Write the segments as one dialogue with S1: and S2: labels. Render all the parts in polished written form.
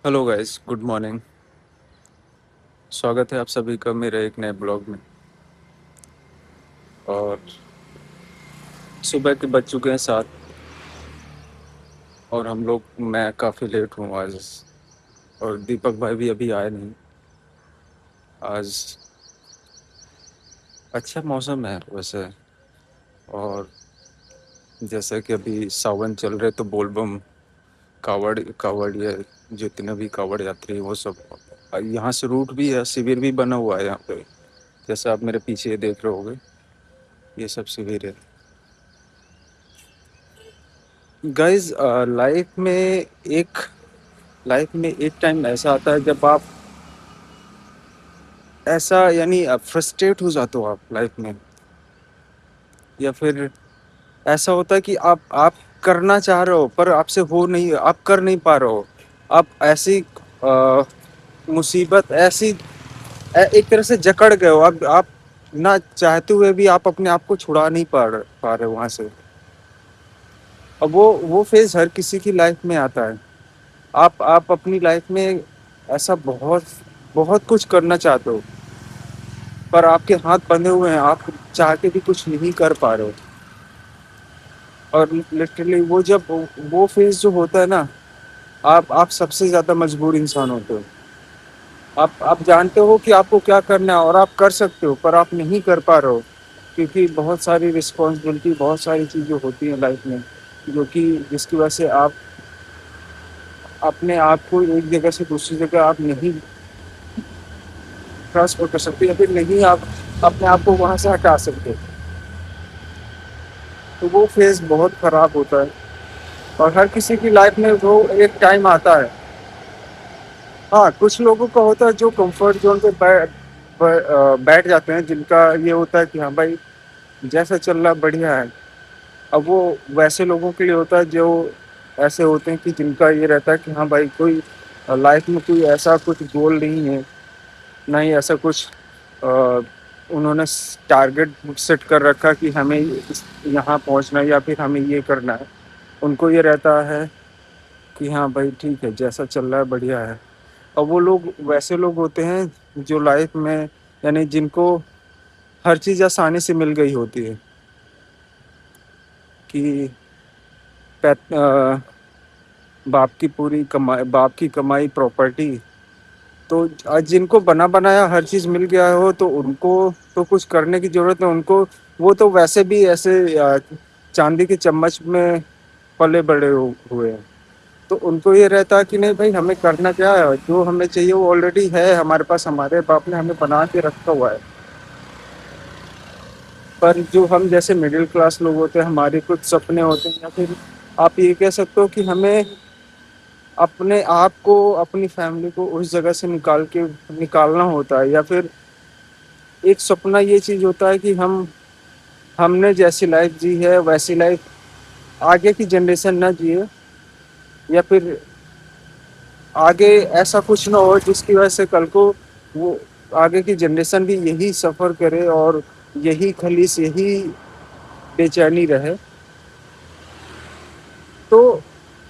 S1: Hello guys, good morning. स्वागत है आप सभी का मेरे एक नए ब्लॉग में। और सुबह के बज चुके हैं 7। और मैं काफ़ी लेट हूँ आज। और दीपक भाई भी अभी आए नहीं आज। अच्छा मौसम है वैसे। और जैसे कि अभी सावन चल रहे तो बोलबम कावड़ ये जितने भी कावड़ यात्री हैं वो सब यहाँ से रूट भी है, शिविर भी बना हुआ है यहाँ पे। जैसे आप मेरे पीछे ये देख रहे होगे, ये सब शिविर है। गाइस, एक लाइफ में एक टाइम ऐसा आता है जब आप ऐसा यानी फ्रस्ट्रेट हो जाते हो आप लाइफ में। या फिर ऐसा होता है कि आप करना चाह रहे हो पर आपसे हो नहीं, आप कर नहीं पा रहे हो। आप ऐसी मुसीबत ऐसी एक तरह से जकड़ गए हो। आप ना चाहते हुए भी आप अपने आप को छुड़ा नहीं पा रहे हो वहां से। अब वो फेज हर किसी की लाइफ में आता है। आप अपनी लाइफ में ऐसा बहुत बहुत कुछ करना चाहते हो पर आपके हाथ बंधे हुए हैं, आप चाह के भी कुछ नहीं कर पा रहे हो। और लिटरली वो फेज जो होता है ना, आप सबसे ज्यादा मजबूर इंसान होते हो। आप जानते हो कि आपको क्या करना है और आप कर सकते हो पर आप नहीं कर पा रहे हो। क्योंकि बहुत सारी रिस्पॉन्सिबिलिटी, बहुत सारी चीज़ें होती हैं लाइफ में जो कि जिसकी वजह से आप अपने आप को एक जगह से दूसरी जगह आप नहीं ट्रांसफर कर सकते या फिर नहीं आप अपने आप को वहां से हटा सकते। तो वो फेज बहुत खराब होता है। और हर किसी की लाइफ में वो एक टाइम आता है। हाँ, कुछ लोगों का होता है जो कंफर्ट जोन पे बैठ जाते हैं, जिनका ये होता है कि हाँ भाई, जैसा चल रहा बढ़िया है। अब वो वैसे लोगों के लिए होता है जो ऐसे होते हैं कि जिनका ये रहता है कि हाँ भाई, कोई लाइफ में कोई ऐसा कुछ गोल नहीं है, ना ही ऐसा कुछ अ, उन्होंने टारगेट सेट कर रखा कि हमें यहाँ पहुँचना है या फिर हमें ये करना है। उनको ये रहता है कि हाँ भाई ठीक है, जैसा चल रहा है बढ़िया है। और वो लोग वैसे लोग होते हैं जो लाइफ में यानी जिनको हर चीज़ आसानी से मिल गई होती है। कि बाप की कमाई प्रॉपर्टी। तो आज जिनको बना बनाया हर चीज़ मिल गया हो तो उनको तो कुछ करने की ज़रूरत है उनको। वो तो वैसे भी ऐसे चांदी के चम्मच में पले बड़े हुए हैं। तो उनको ये रहता है कि नहीं भाई, हमें करना क्या है, जो हमें चाहिए वो ऑलरेडी है हमारे पास, हमारे बाप ने हमें बना के रखा हुआ है। पर जो हम जैसे मिडिल क्लास लोग होते हैं, हमारे कुछ सपने होते हैं या फिर आप ये कह सकते हो कि हमें अपने आप को, अपनी फैमिली को उस जगह से निकालना होता है। या फिर एक सपना ये चीज़ होता है कि हमने जैसी लाइफ जी है वैसी लाइफ आगे की जनरेशन ना जिए। या फिर आगे ऐसा कुछ ना हो जिसकी वजह से कल को वो आगे की जनरेशन भी यही सफ़र करे और यही खलीस, यही बेचैनी रहे। तो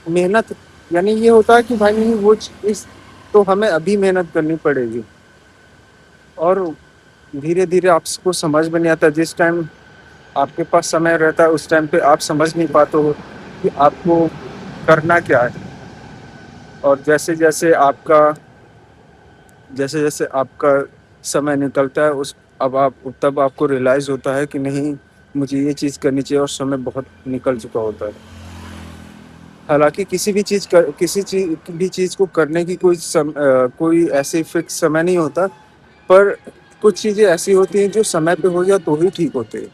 S1: मेहनत यानी ये होता है कि भाई नहीं, वो चीज़ तो हमें अभी मेहनत करनी पड़ेगी। और धीरे धीरे आपको समझ में नहीं आता। जिस टाइम आपके पास समय रहता है उस टाइम पे आप समझ नहीं पाते हो कि आपको करना क्या है। और जैसे जैसे आपका समय निकलता है उस अब आप तब आपको रियलाइज़ होता है कि नहीं, मुझे ये चीज़ करनी चाहिए और समय बहुत निकल चुका होता है। हालाँकि किसी भी चीज़ को करने की कोई ऐसे फिक्स समय नहीं होता, पर कुछ चीज़ें ऐसी होती हैं जो समय पे हो जाए तो ही ठीक होते हैं।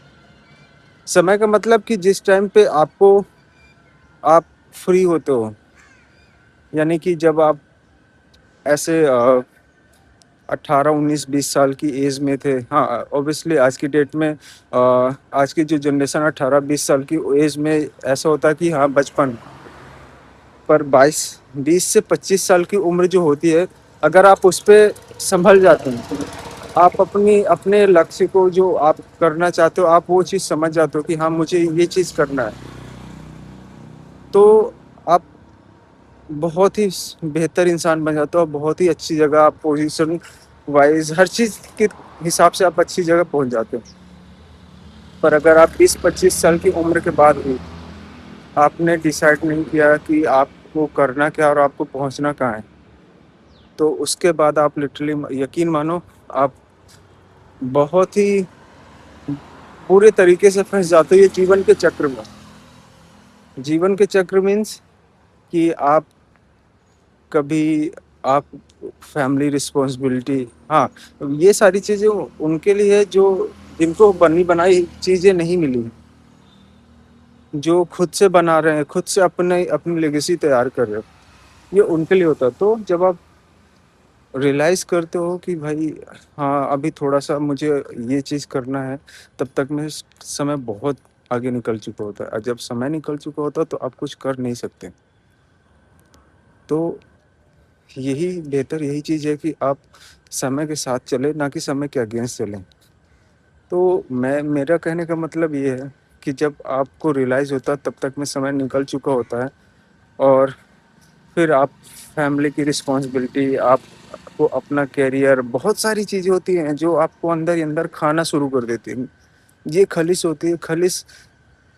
S1: समय का मतलब कि जिस टाइम पे आप फ्री होते हो, यानी कि जब आप ऐसे 18, 19, 20 साल की एज में थे। हाँ, ऑब्वियसली आज की डेट में आज की जो जनरेशन 18, 20 साल की एज में ऐसा होता है कि हाँ बचपन। पर 20 से 25 साल की उम्र जो होती है, अगर आप उस पे संभल जाते हैं, आप अपने लक्ष्य को जो आप करना चाहते हो, आप वो चीज़ समझ जाते हो कि हाँ मुझे ये चीज़ करना है। तो आप بہت ہی بہتر انسان بن جاتے ہو، بہت ہی اچھی جگہ آپ پوزیشن وائز ہر چیز کے حساب سے آپ اچھی جگہ پہنچ جاتے ہو۔ پر اگر آپ 20-25 سال کی عمر کے بعد بھی آپ نے ڈیسائیڈ نہیں کیا کہ آپ کو کرنا کیا اور آپ کو پہنچنا کہاں ہے، تو اس کے بعد آپ لٹرلی یقین مانو آپ بہت ہی پورے طریقے سے پھنس جاتے ہو یہ جیون کے چکر میں۔ جیون کے چکر مینس کہ آپ کبھی آپ فیملی رسپانسبلٹی، ہاں یہ ساری چیزیں ان کے لیے جو جن کو بنی بنائی چیزیں نہیں ملی، جو خود سے بنا رہے ہیں، خود سے اپنی لیگیسی تیار کر رہے ہو، یہ ان کے لیے ہوتا ہے۔ تو جب آپ ریئلائز کرتے ہو کہ بھائی ہاں ابھی تھوڑا سا مجھے یہ چیز کرنا ہے، تب تک میں سمے بہت آگے نکل چکا ہوتا ہے، اور جب سمے نکل چکا ہوتا ہے تو آپ کچھ کر نہیں سکتے۔ تو یہی بہتر یہی چیز ہے کہ آپ سمے کے ساتھ چلیں، نہ کہ سمے کے اگینسٹ چلیں۔ تو میرا کہنے کا مطلب یہ ہے کہ جب آپ کو ریئلائز ہوتا ہے تب تک میں سمے نکل چکا ہوتا ہے، اور پھر آپ فیملی کی رسپانسبلٹی، آپ کو اپنا کیریئر، بہت ساری چیزیں ہوتی ہیں جو آپ کو اندر ہی اندر کھانا شروع کر دیتی ہیں۔ یہ خلش ہوتی ہے، خلش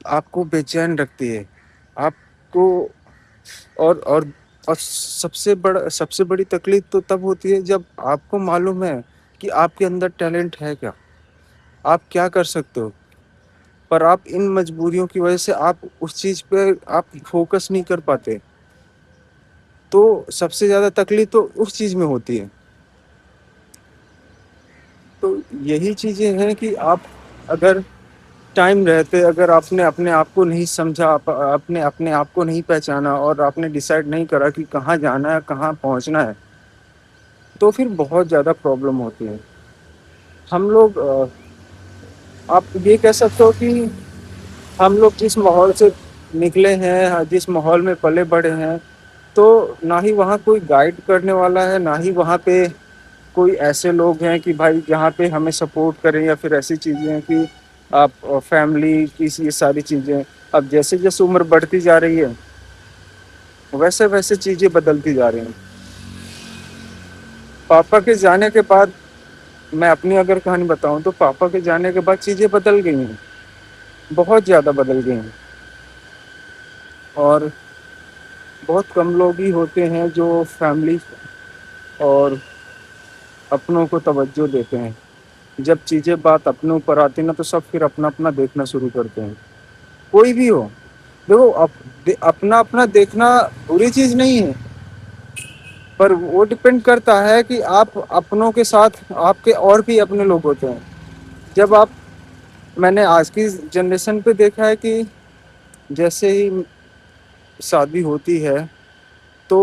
S1: آپ کو بے چین رکھتی ہے آپ کو، اور سب سے بڑی تکلیف تو تب ہوتی ہے جب آپ کو معلوم ہے کہ آپ کے اندر ٹیلنٹ ہے کیا، آپ کیا کر سکتے ہو، پر آپ ان مجبوریوں کی وجہ سے آپ اس چیز پہ آپ فوکس نہیں کر پاتے۔ تو سب سے زیادہ تکلیف تو اس چیز میں ہوتی ہے۔ تو یہی چیزیں ہیں کہ آپ اگر ٹائم رہتے، اگر آپ نے اپنے آپ کو نہیں سمجھا، آپ نے اپنے آپ کو نہیں پہچانا، اور آپ نے ڈیسائیڈ نہیں کرا کہ کہاں جانا ہے، کہاں پہنچنا ہے، تو پھر بہت زیادہ پرابلم ہوتی ہے۔ ہم لوگ آپ یہ کہہ سکتے ہو کہ ہم لوگ جس ماحول سے نکلے ہیں، جس ماحول میں پلے بڑے ہیں، تو نہ ہی وہاں کوئی گائیڈ کرنے والا ہے، نہ ہی وہاں پہ کوئی ایسے لوگ ہیں کہ بھائی جہاں پہ ہمیں سپورٹ کریں، یا پھر ایسی چیزیں ہیں کہ آپ فیملی کی یہ ساری چیزیں۔ اب جیسے جیسے عمر بڑھتی جا رہی ہے ویسے ویسے چیزیں بدلتی جا رہی ہیں۔ پاپا کے جانے کے بعد، میں اپنی اگر کہانی بتاؤں تو پاپا کے جانے کے بعد چیزیں بدل گئی ہیں، بہت زیادہ بدل گئی ہیں، اور بہت کم لوگ ہی ہوتے ہیں جو فیملی اور اپنوں کو توجہ دیتے ہیں۔ جب چیزیں بات اپنے اوپر آتی نا تو سب پھر اپنا اپنا دیکھنا شروع کرتے ہیں، کوئی بھی ہو۔ دیکھو اپنا اپنا دیکھنا بری چیز نہیں ہے، پر وہ ڈپینڈ کرتا ہے کہ آپ اپنوں کے ساتھ آپ کے اور بھی اپنے لوگ ہوتے ہیں۔ جب میں نے آج کی جنریشن پہ دیکھا ہے کہ جیسے ہی شادی ہوتی ہے تو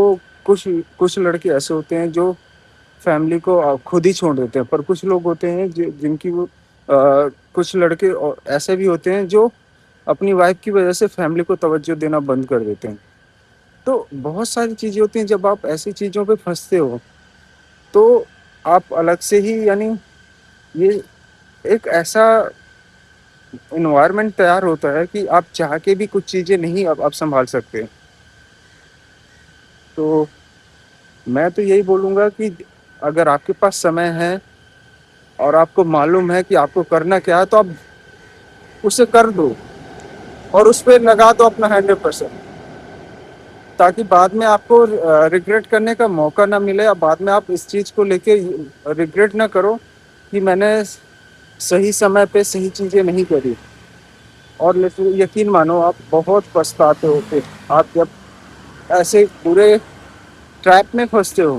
S1: کچھ لڑکے ایسے ہوتے ہیں جو فیملی کو خود ہی چھوڑ دیتے ہیں، پر کچھ لوگ ہوتے ہیں جن کی وہ کچھ لڑکے ایسے بھی ہوتے ہیں جو اپنی وائف کی وجہ سے فیملی کو توجہ دینا بند کر دیتے ہیں۔ تو بہت ساری چیزیں ہوتی ہیں، جب آپ ایسی چیزوں پہ پھنستے ہو تو آپ الگ سے ہی، یعنی یہ ایک ایسا انوائرمنٹ تیار ہوتا ہے کہ آپ چاہ کے بھی کچھ چیزیں نہیں اب سنبھال سکتے۔ تو میں تو یہی بولوں گا کہ اگر آپ کے پاس سمے ہے اور آپ کو معلوم ہے کہ آپ کو کرنا کیا ہے، تو آپ اسے کر دو اور اس پہ لگا دو اپنا 100%، تاکہ بعد میں آپ کو ریگریٹ کرنے کا موقع نہ ملے، اور بعد میں آپ اس چیز کو لے کے ریگریٹ نہ کرو کہ میں نے صحیح سمے پہ صحیح چیزیں نہیں کری، اور یقین مانو آپ بہت پچھتاتے ہو پھر آپ جب ایسے برے ٹریپ میں پھنستے ہو۔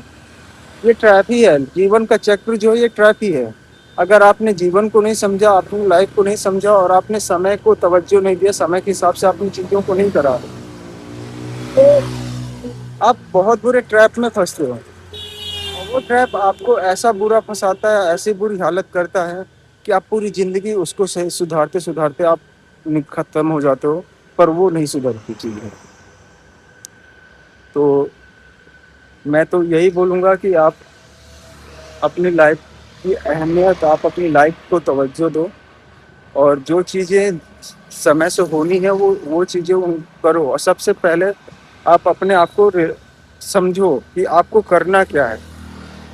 S1: یہ ٹریپ ہی ہے، جیون کا چکر جو ہے یہ ٹریپ ہی ہے۔ اگر آپ نے جیون کو نہیں سمجھا، اپنی لائف کو نہیں سمجھا، اور آپ نے سمے کو توجہ نہیں دیا، سمے کے حساب سے اپنی چیزوں کو نہیں کرا، تو آپ بہت برے ٹریپ میں پھنستے ہو، اور وہ ٹریپ آپ کو ایسا برا پھنساتا ہے، ایسی بری حالت کرتا ہے کہ آپ پوری زندگی اس کو سدھارتے سدھارتے آپ ختم ہو جاتے ہو، پر وہ نہیں سدھرتی چیزیں۔ تو میں تو یہی بولوں گا کہ آپ اپنی لائف کی اہمیت، آپ اپنی لائف کو توجہ دو، اور جو چیزیں سمے سے ہونی ہے وہ چیزیں کرو، اور سب سے پہلے آپ اپنے آپ کو समझो कि आपको करना क्या है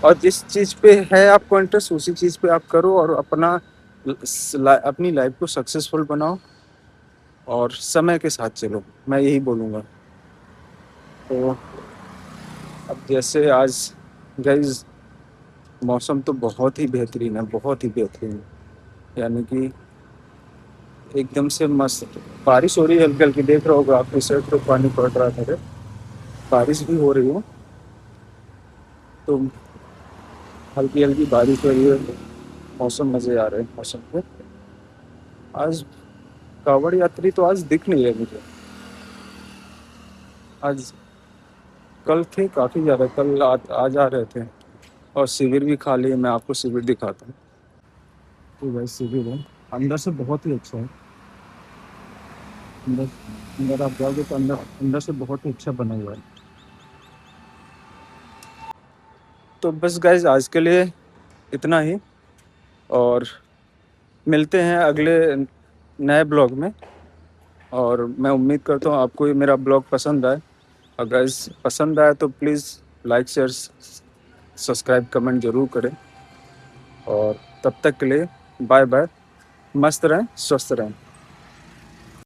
S1: और जिस चीज़ पे है आपको इंटरेस्ट उसी चीज़ पे आप करो और अपनी लाइफ को सक्सेसफुल बनाओ और समय के साथ चलो, मैं यही बोलूँगा। तो अब जैसे आज गाइस मौसम तो बहुत ही बेहतरीन है, बहुत ही बेहतरीन है। यानी कि एकदम से मस्त बारिश हो रही है, हल्की हल्की देख रहा होगा आपकी सड़क पे पानी पड़ रहा है मेरे, बारिश भी हो रही है, तो हल्की हल्की बारिश हो रही है, मौसम मज़े आ रहे हैं मौसम पे। आज कावड़ यात्री तो आज दिख नहीं रहे मुझे, आज कल थे काफ़ी ज़्यादा, आज आ रहे थे और शिविर भी खाली है, मैं आपको शिविर दिखाता हूँ। तो भाई शिविर है, अंदर से बहुत ही अच्छा है, अंदर अंदर आप जाओगे तो अंदर अंदर से बहुत ही अच्छा बना हुआ है। तो बस गाइज आज के लिए इतना ही, और मिलते हैं अगले नए ब्लॉग में। और मैं उम्मीद करता हूँ आपको ये मेरा ब्लॉग पसंद आए। अगर पसंद आए तो please like share subscribe comment ज़रूर करें। और तब तक के लिए बाय बाय, मस्त रहें, स्वस्थ रहें।